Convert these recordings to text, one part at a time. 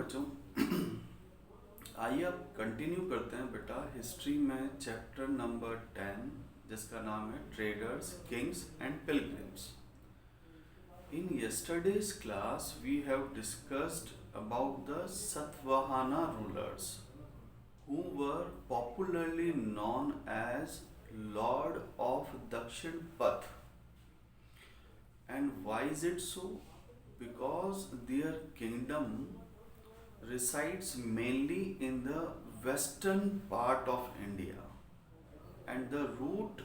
बच्चों आइए अब कंटिन्यू करते हैं बेटा हिस्ट्री में चैप्टर नंबर 10 जिसका नाम है traders Kings and pilgrims. In yesterday's class we have discussed about the Satvahana rulers who were popularly known as Lord of Dakshin Path. And why is it so? Because their kingdom resides mainly in the western part of India, and the route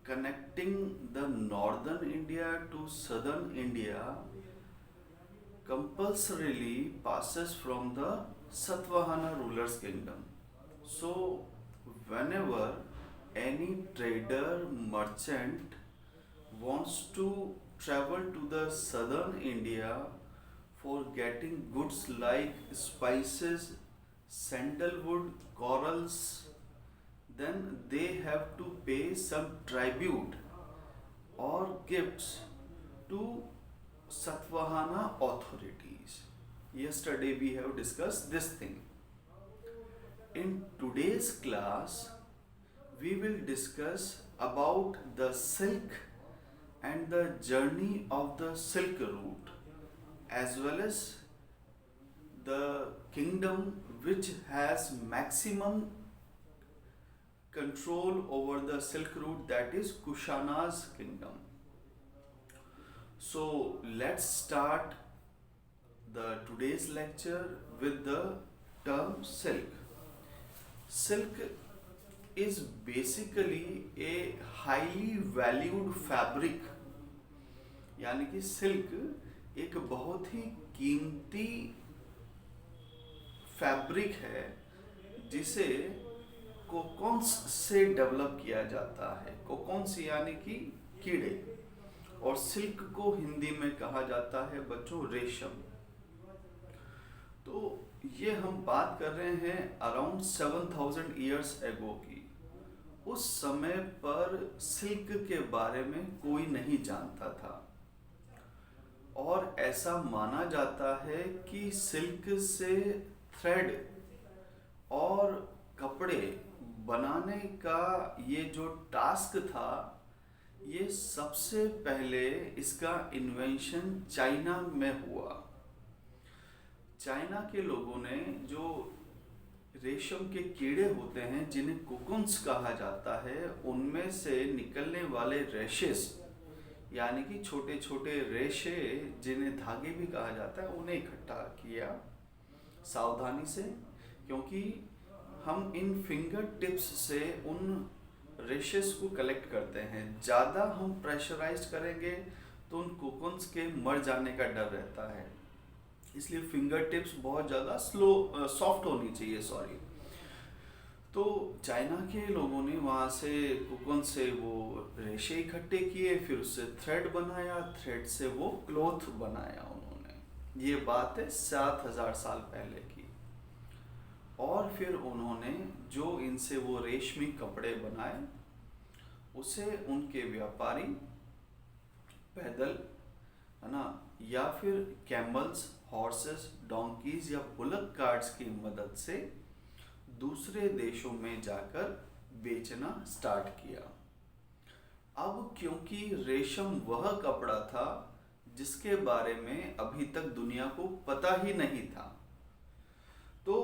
connecting the northern India to southern India compulsorily passes from the Satvahana rulers' kingdom. So, whenever any trader merchant wants to travel to the southern India for getting goods like spices, sandalwood, corals, then they have to pay some tribute or gifts to Satvahana authorities. Yesterday we have discussed this thing. In today's class, we will discuss about the silk and the journey of the Silk Route, as well as the kingdom which has maximum control over the Silk Route, that is Kushana's kingdom. So let's start the today's lecture with the term silk. Silk is basically a highly valued fabric, यानी कि silk एक बहुत ही कीमती fabric है जिसे कोकॉन्स से develop किया जाता है। कोकॉन्स यानी कि कीड़े, और सिल्क को हिंदी में कहा जाता है बच्चों रेशम। तो ये हम बात कर रहे हैं अराउंड 7000 ईयर्स एगो की। उस समय पर सिल्क के बारे में कोई नहीं जानता था, और ऐसा माना जाता है कि सिल्क से थ्रेड और कपड़े बनाने का ये जो टास्क था, ये सबसे पहले इसका इन्वेंशन चाइना में हुआ। चाइना के लोगों ने जो रेशम के कीड़े होते हैं जिन्हें कोकुन्स कहा जाता है, उनमें से निकलने वाले रेशेस यानी कि छोटे छोटे रेशे जिन्हें धागे भी कहा जाता है, उन्हें इकट्ठा किया सावधानी से, क्योंकि हम इन फिंगर टिप्स से उन रेशेस को कलेक्ट करते हैं। ज़्यादा हम प्रेशराइज करेंगे तो उन कोकुन्स के मर जाने का डर रहता है, इसलिए फिंगर टिप्स बहुत ज़्यादा सॉफ्ट होनी चाहिए। तो चाइना के लोगों ने वहाँ से कोकुन से वो रेशे इकट्ठे किए, फिर उससे थ्रेड बनाया, थ्रेड से वो क्लॉथ बनाया उन्होंने। ये बात है 7000 साल पहले की। और फिर उन्होंने जो इनसे वो रेशमी कपड़े बनाए, उसे उनके व्यापारी पैदल, है ना, या फिर कैमल्स, हॉर्सेस, डोंकीज या बुलक कार्ट्स की मदद से दूसरे देशों में जाकर बेचना स्टार्ट किया। अब क्योंकि रेशम वह कपड़ा था जिसके बारे में अभी तक दुनिया को पता ही नहीं था, तो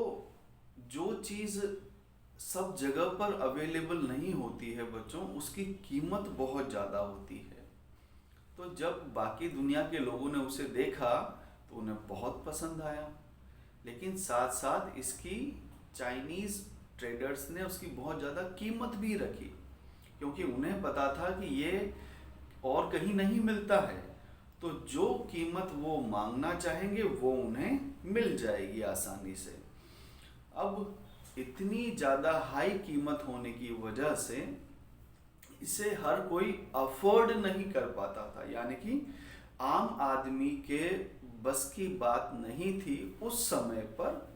जो चीज़ सब जगह पर अवेलेबल नहीं होती है बच्चों, उसकी कीमत बहुत ज़्यादा होती है। तो जब बाकी दुनिया के लोगों ने उसे देखा तो उन्हें बहुत पसंद आया, लेकिन साथ साथ इसकी चाइनीज़ ट्रेडर्स ने उसकी बहुत ज़्यादा कीमत भी रखी, क्योंकि उन्हें पता था कि ये और कहीं नहीं मिलता है, तो जो कीमत वो मांगना चाहेंगे वो उन्हें मिल जाएगी आसानी से। अब इतनी ज़्यादा हाई कीमत होने की वजह से इसे हर कोई अफोर्ड नहीं कर पाता था, यानी कि आम आदमी के बस की बात नहीं थी उस समय पर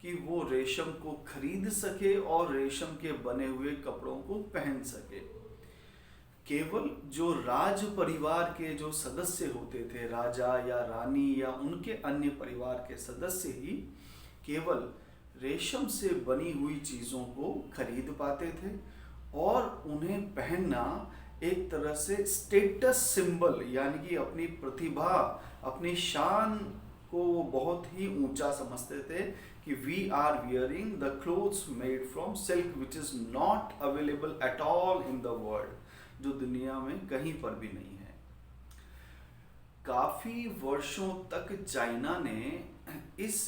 कि वो रेशम को खरीद सके और रेशम के बने हुए कपड़ों को पहन सके। केवल जो राज परिवार के जो सदस्य होते थे, राजा या रानी या उनके अन्य परिवार के सदस्य ही केवल रेशम से बनी हुई चीज़ों को खरीद पाते थे, और उन्हें पहनना एक तरह से स्टेटस सिंबल, यानी कि अपनी प्रतिभा, अपनी शान को वो बहुत ही ऊंचा समझते थे कि we are wearing the clothes made from silk which is not available at all in the world, जो दुनिया में कहीं पर भी नहीं है। काफी वर्षों तक चाइना ने इस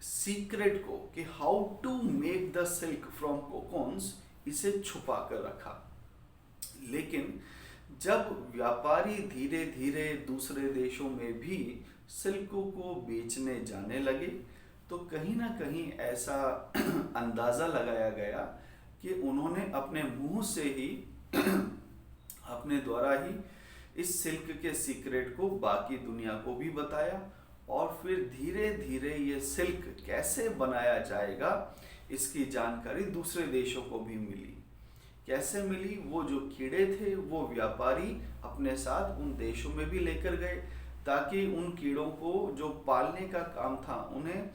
सीक्रेट को कि how to make the silk from cocoons, इसे छुपा कर रखा। लेकिन जब व्यापारी धीरे धीरे दूसरे देशों में भी सिल्क को बेचने जाने लगे, तो कहीं ना कहीं ऐसा अंदाज़ा लगाया गया कि उन्होंने अपने मुंह से ही अपने द्वारा ही इस सिल्क के सीक्रेट को बाकी दुनिया को भी बताया, और फिर धीरे धीरे ये सिल्क कैसे बनाया जाएगा इसकी जानकारी दूसरे देशों को भी मिली। कैसे मिली? वो जो कीड़े थे वो व्यापारी अपने साथ उन देशों में भी लेकर गए, ताकि उन कीड़ों को जो पालने का काम था, उन्हें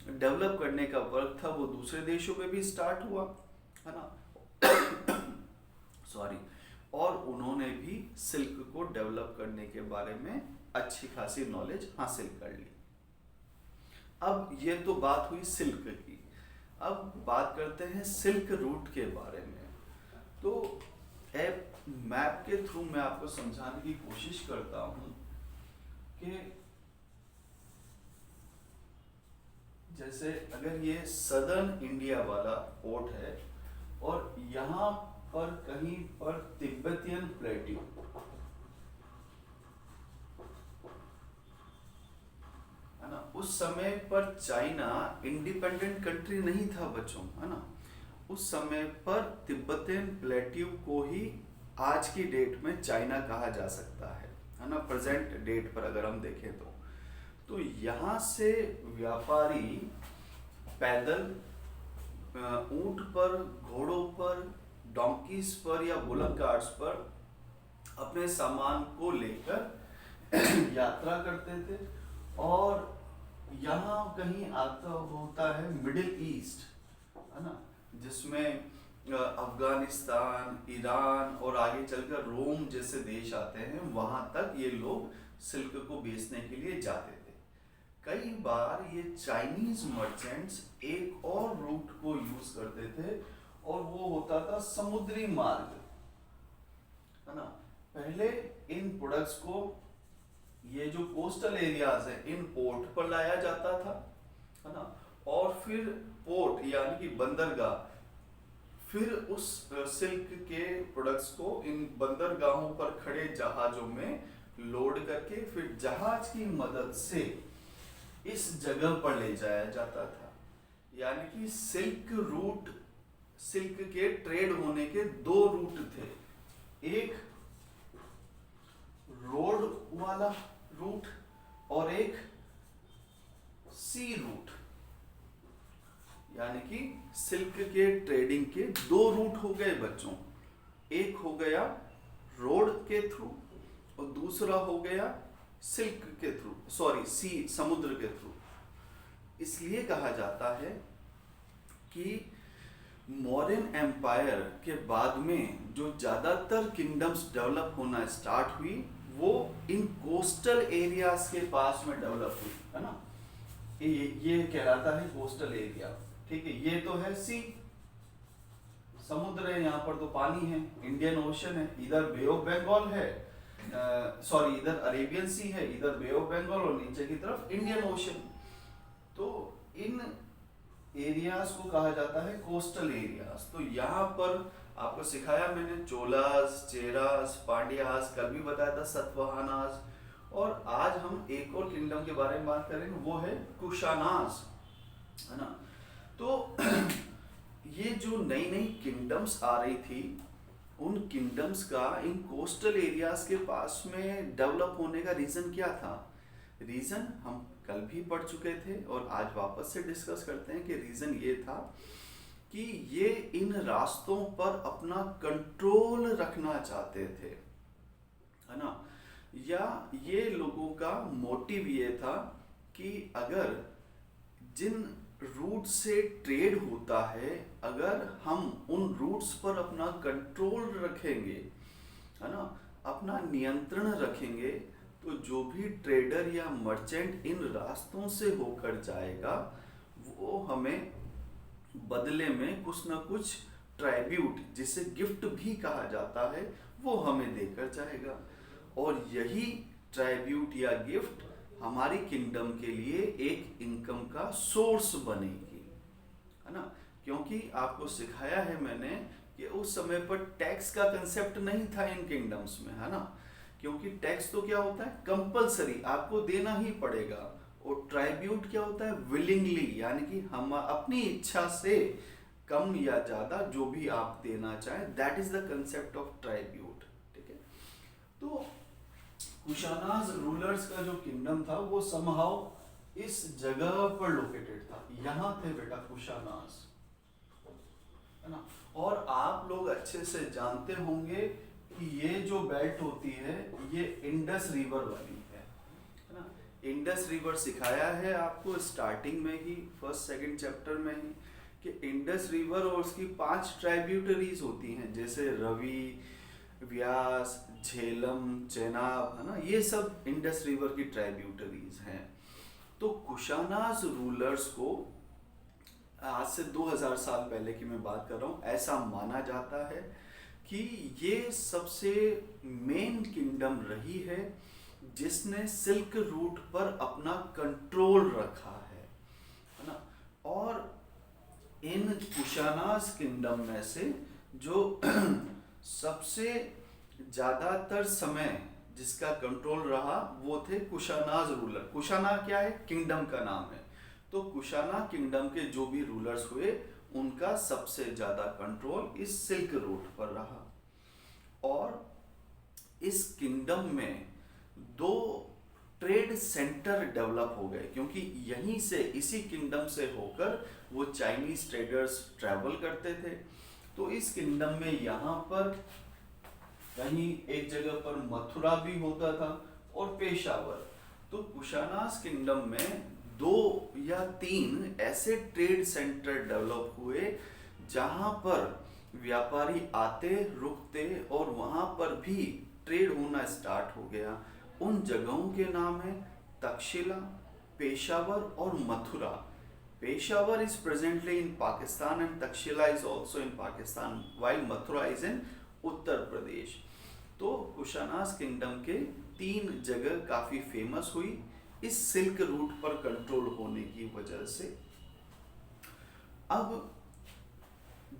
डेवलप करने का वर्क था, वो दूसरे देशों में भी स्टार्ट हुआ, है ना। सॉरी। और उन्होंने भी सिल्क को डेवलप करने के बारे में अच्छी खासी नॉलेज हासिल कर ली। अब ये तो बात हुई सिल्क की। अब बात करते हैं सिल्क रूट के बारे में। तो एक मैप के थ्रू मैं आपको समझाने की कोशिश करता हूं कि जैसे अगर ये सदर्न इंडिया वाला पोर्ट है और यहाँ पर कहीं पर तिब्बतियन प्लेट्यू, है ना, उस समय पर चाइना इंडिपेंडेंट कंट्री नहीं था बच्चों, है ना। उस समय पर तिब्बतियन प्लेट्यू को ही आज की डेट में चाइना कहा जा सकता है ना, प्रेजेंट डेट पर अगर हम देखें तो यहाँ से व्यापारी पैदल, ऊंट पर, घोड़ों पर, डोंकीज पर या बुलक कार्ट्स पर अपने सामान को लेकर यात्रा करते थे। और यहाँ कहीं आता होता है मिडिल ईस्ट, है ना, जिसमें अफगानिस्तान, ईरान और आगे चलकर रोम जैसे देश आते हैं, वहां तक ये लोग सिल्क को बेचने के लिए जाते थे। कई बार ये चाइनीज मर्चेंट्स एक और रूट को यूज करते थे, और वो होता था समुद्री मार्ग, है ना। पहले इन प्रोडक्ट्स को, ये जो कोस्टल एरियाज है, इन पोर्ट पर लाया जाता था, है ना, और फिर पोर्ट यानी कि बंदरगाह, फिर उस सिल्क के प्रोडक्ट्स को इन बंदरगाहों पर खड़े जहाजों में लोड करके फिर जहाज की मदद से इस जगह पर ले जाया जाता था। यानी कि सिल्क रूट, सिल्क के ट्रेड होने के दो रूट थे, एक रोड वाला रूट और एक सी रूट। यानी कि सिल्क के ट्रेडिंग के दो रूट हो गए बच्चों, एक हो गया रोड के थ्रू और दूसरा हो गया सिल्क के थ्रू, सॉरी सी, समुद्र के थ्रू। इसलिए कहा जाता है कि मौर्यन एम्पायर के बाद में जो ज़्यादातर किंगडम्स डेवलप होना स्टार्ट हुई, वो इन कोस्टल एरियाज के पास में डेवलप हुई, है ना। ये कहलाता है कोस्टल एरिया, ठीक है। ये तो है सी, समुद्र है, यहाँ पर तो पानी है, इंडियन ओशन है, इधर बे ऑफ बंगाल है, सॉरी इधर अरेबियन सी है, इधर बे ऑफ बंगाल, और नीचे की तरफ इंडियन ओशन। तो इन एरियाज को कहा जाता है कोस्टल एरियाज। तो यहाँ पर आपको सिखाया मैंने चोलास, चेरास, पांड्यास, कल भी बताया था सतवाहनास, और आज हम एक और किंगडम के बारे में बात करेंगे, वो है कुशानास, है ना। तो ये जो नई नई किंगडम्स आ रही थी, उन किंगडम्स का इन कोस्टल एरियाज के पास में डेवलप होने का रीजन क्या था? रीजन हम कल भी पढ़ चुके थे और आज वापस से डिस्कस करते हैं कि रीजन ये था कि ये इन रास्तों पर अपना कंट्रोल रखना चाहते थे, है ना। या ये लोगों का मोटिव ये था कि अगर जिन रूट से ट्रेड होता है, अगर हम उन रूट्स पर अपना कंट्रोल रखेंगे, है ना, अपना नियंत्रण रखेंगे, तो जो भी ट्रेडर या मर्चेंट इन रास्तों से होकर जाएगा, वो हमें बदले में कुछ ना कुछ ट्राइब्यूट, जिसे गिफ्ट भी कहा जाता है, वो हमें देकर जाएगा। और यही ट्राइब्यूट या गिफ्ट हमारी किंगडम के लिए एक इनकम का सोर्स बनेगी, है ना। क्योंकि आपको सिखाया है मैंने कि उस समय पर टैक्स का कंसेप्ट नहीं था इन किंगडम्स में, है ना। क्योंकि टैक्स तो क्या होता है, कंपलसरी, आपको देना ही पड़ेगा। और ट्राइब्यूट क्या होता है, विलिंगली, यानी कि हम अपनी इच्छा से कम या ज्यादा जो भी आप देना चाहें, that is the concept of tribute. ठीक है। तो कुशानाज रूलर्स का जो किंगडम था वो समहाउ इस जगह पर लोकेटेड था, यहाँ थे बेटा कुशानाज, है ना। और आप लोग अच्छे से जानते होंगे कि ये जो बेल्ट होती है ये इंडस रिवर वाली है ना। इंडस रिवर सिखाया है आपको स्टार्टिंग में ही, फर्स्ट सेकंड चैप्टर में ही, कि इंडस रिवर और उसकी 5 ट्राइब्यूटरीज होती हैं, जैसे रवि, व्यास, झेलम, चेनाब, है ना। ये सब इंडस रिवर की ट्राइब्यूटरीज हैं। तो कुशानाज रूलर्स को आज से 2000 साल पहले की मैं बात कर रहा हूँ, ऐसा माना जाता है कि ये सबसे मेन किंगडम रही है जिसने सिल्क रूट पर अपना कंट्रोल रखा है ना। और इन कुशानाज किंगडम में से जो सबसे ज्यादातर समय जिसका कंट्रोल रहा वो थे कुशानाज रूलर। कुशाना क्या है, किंगडम का नाम है। तो कुशाना किंगडम के जो भी रूलर्स हुए उनका सबसे ज्यादा कंट्रोल इस सिल्क रूट पर रहा। और इस किंगडम में 2 ट्रेड सेंटर डेवलप हो गए, क्योंकि यहीं से, इसी किंगडम से होकर वो चाइनीज ट्रेडर्स ट्रैवल करते थे। तो इस किंगडम में यहाँ पर कहीं एक जगह पर मथुरा भी होता था और पेशावर। तो कुशानास किंगडम में 2 या 3 ऐसे ट्रेड सेंटर डेवलप हुए जहां पर व्यापारी आते रुकते और वहां पर भी ट्रेड होना स्टार्ट हो गया। उन जगहों के नाम है तक्षशिला, पेशावर और Mathura. Peshawar is presently in Pakistan and Takshila is also in Pakistan, while Mathura is in Uttar Pradesh. तो कुशानास किंगडम के 3 जगह काफी फेमस हुई इस सिल्क रूट पर कंट्रोल होने की वजह से। अब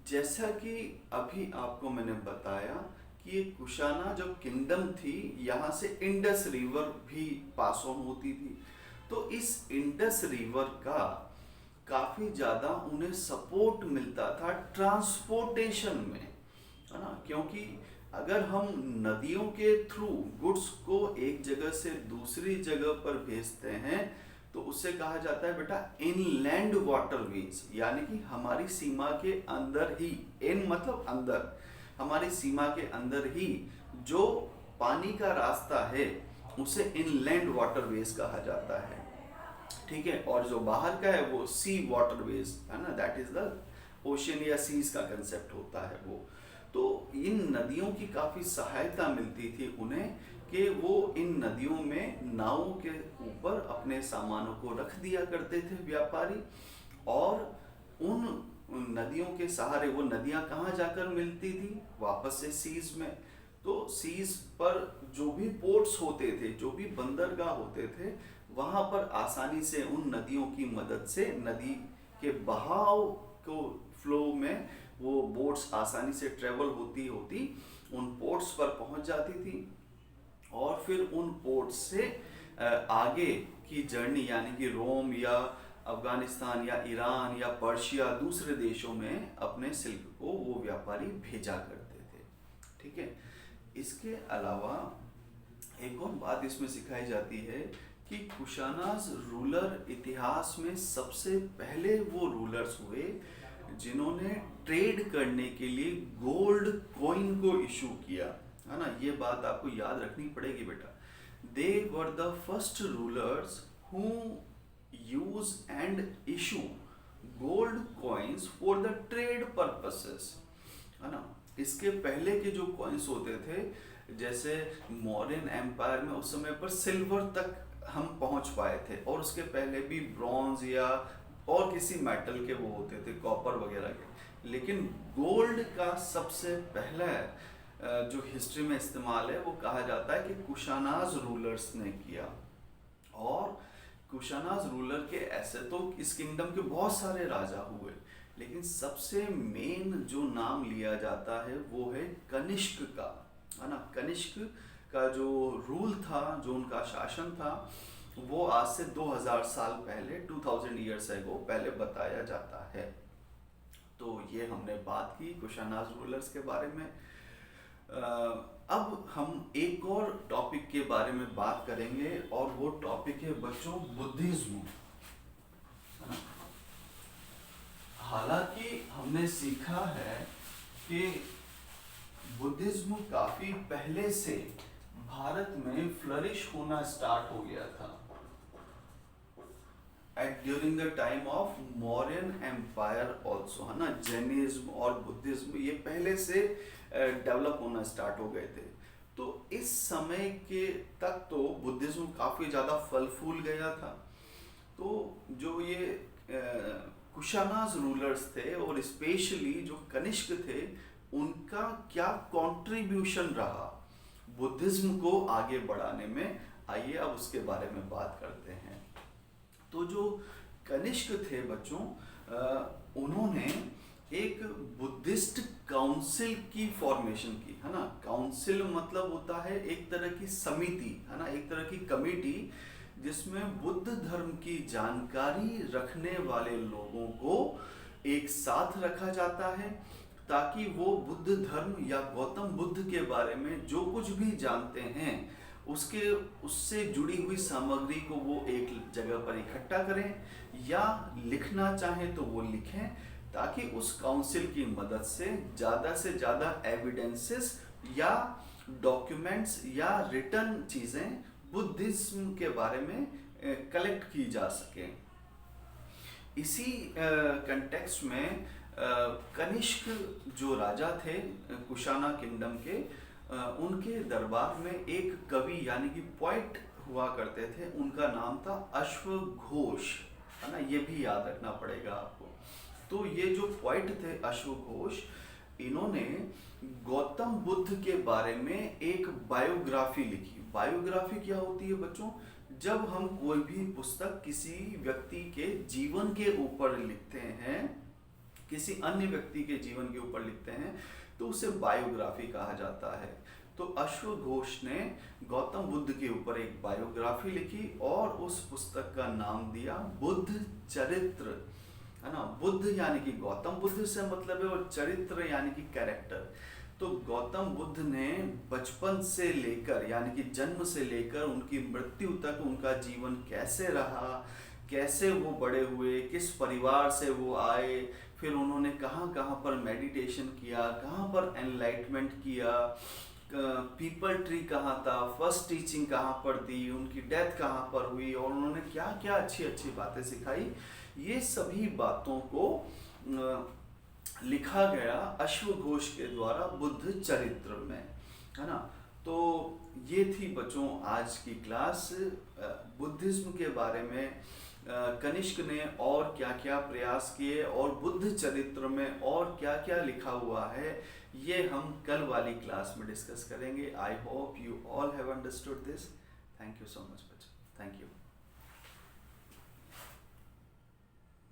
जैसा कि अभी आपको मैंने बताया कि ये कुशाना जो किंगडम थी, यहाँ से इंडस रिवर भी पास ऑन होती थी। तो इस इंडस रिवर का काफी ज्यादा उन्हें सपोर्ट मिलता था ट्रांसपोर्टेशन में, है ना। क्योंकि अगर हम नदियों के थ्रू गुड्स को एक जगह से दूसरी जगह पर भेजते हैं तो उसे कहा जाता है बेटा इनलैंड वाटरवेज, यानी कि हमारी सीमा के अंदर ही, इन मतलब अंदर, हमारी सीमा के अंदर ही जो पानी का रास्ता है उसे इनलैंड वाटरवेज कहा जाता है। ठीक है। और जो बाहर का है वो सी वाटरवेज, है ना, दैट इज द ओशियन या सीज का कंसेप्ट होता है वो। तो इन नदियों की काफी सहायता मिलती थी उन्हें कि वो इन नदियों में नावों के ऊपर अपने सामानों को रख दिया करते थे व्यापारी। और उन नदियों के सहारे वो नदियां कहाँ जाकर मिलती थी, वापस से सीज में। तो सीज पर जो भी पोर्ट्स होते थे, जो भी बंदरगाह होते थे, वहां पर आसानी से उन नदियों की मदद से नदी के बहाव को फ्लो में वो बोट्स आसानी से ट्रेवल होती होती उन पोर्ट्स पर पहुंच जाती थी। और फिर उन पोर्ट्स से आगे की जर्नी, यानी कि रोम या अफगानिस्तान या ईरान या पर्शिया, दूसरे देशों में अपने सिल्क को वो व्यापारी भेजा करते थे। ठीक है। इसके अलावा एक और बात इसमें सिखाई जाती है कि कुशानास रूलर इतिहास में सबसे पहले वो रूलर्स हुए जिन्होंने ट्रेड करने के लिए गोल्ड कॉइन को इशू किया, है ना। ये बात आपको याद रखनी पड़ेगी बेटा। They were the first rulers who use and issue gold coins for the trade purposes, है ना। इसके पहले के जो कॉइन्स होते थे, जैसे मौर्यन एम्पायर में उस समय पर सिल्वर तक हम पहुंच पाए थे, और उसके पहले भी ब्रॉन्ज या और किसी मेटल के वो होते थे, कॉपर वगैरह के। लेकिन गोल्ड का सबसे पहला जो हिस्ट्री में इस्तेमाल है वो कहा जाता है कि कुशानाज रूलर्स ने किया। और कुशानाज रूलर के ऐसे तो इस किंगडम के बहुत सारे राजा हुए, लेकिन सबसे मेन जो नाम लिया जाता है वो है कनिष्क का, है ना। कनिष्क का जो रूल था, जो उनका शासन था, वो आज से 2000 साल पहले, 2000 ईयर्स एगो पहले बताया जाता है। तो ये हमने बात की कुशानाज रूलर्स के बारे में। अब हम एक और टॉपिक के बारे में बात करेंगे, और वो टॉपिक है बच्चों बुद्धिज्म। हालांकि हमने सीखा है कि बुद्धिज्म काफी पहले से भारत में फ्लरिश होना स्टार्ट हो गया था during the time of Mauryan empire also, है ना। जैनिज्म और बुद्धिज्म ये पहले से डेवलप होना स्टार्ट हो गए थे। तो इस समय के तक तो बुद्धिज्म काफी ज्यादा फल फूल गया था। तो जो ये कुशानाज रूलर्स थे, और स्पेशली जो कनिष्क थे, उनका क्या कंट्रीब्यूशन रहा बुद्धिज्म को आगे बढ़ाने में, आइए अब उसके बारे में बात करते हैं। तो जो कनिष्क थे बच्चों, उन्होंने एक बुद्धिस्ट काउंसिल की फॉर्मेशन की, है ना। काउंसिल मतलब होता है एक तरह की समिति, है ना, एक तरह की कमेटी, जिसमें बुद्ध धर्म की जानकारी रखने वाले लोगों को एक साथ रखा जाता है, ताकि वो बुद्ध धर्म या गौतम बुद्ध के बारे में जो कुछ भी जानते हैं उससे जुड़ी हुई सामग्री को वो एक जगह पर इकट्ठा करें, या लिखना चाहें तो वो लिखें, ताकि उस काउंसिल की मदद से ज़्यादा एविडेंसेस या डॉक्यूमेंट्स या रिटर्न चीज़ें बुद्धिज्म के बारे में कलेक्ट की जा सके। इसी कंटेक्स्ट में कनिष्क जो राजा थे कुशाना किंगडम के, उनके दरबार में एक कवि यानी कि पोइट हुआ करते थे, उनका नाम था अश्वघोष, है ना। ये भी याद रखना पड़ेगा आपको। तो ये जो पोइट थे अश्वघोष, इन्होंने गौतम बुद्ध के बारे में एक बायोग्राफी लिखी। बायोग्राफी क्या होती है बच्चों? जब हम कोई भी पुस्तक किसी व्यक्ति के जीवन के ऊपर लिखते हैं, किसी अन्य व्यक्ति के जीवन के ऊपर लिखते हैं, तो उसे बायोग्राफी कहा जाता है। तो अश्वघोष ने गौतम बुद्ध के ऊपर एक बायोग्राफी लिखी, और उस पुस्तक का नाम दिया बुद्ध चरित्र, है ना। बुद्ध यानी कि गौतम बुद्ध से मतलब है, और चरित्र यानी कि कैरेक्टर। तो गौतम बुद्ध ने बचपन से लेकर, यानी कि जन्म से लेकर उनकी मृत्यु तक उनका जीवन कैसे रहा, कैसे वो बड़े हुए, किस परिवार से वो आए, फिर उन्होंने कहाँ कहाँ पर मेडिटेशन किया, कहाँ पर एनलाइटमेंट किया, पीपल ट्री कहाँ था, फर्स्ट टीचिंग कहाँ पर दी, उनकी डेथ कहाँ पर हुई, और उन्होंने क्या क्या अच्छी अच्छी बातें सिखाई, ये सभी बातों को लिखा गया अश्वघोष के द्वारा बुद्ध चरित्र में, है ना। तो ये थी बच्चों आज की क्लास बुद्धिज्म के बारे में। कनिष्क ने और क्या क्या प्रयास किए, और बुद्ध चरित्र में और क्या क्या लिखा हुआ है, ये हम कल वाली क्लास में डिस्कस करेंगे। I hope you all have understood this. Thank you so much बच्चों, थैंक यू।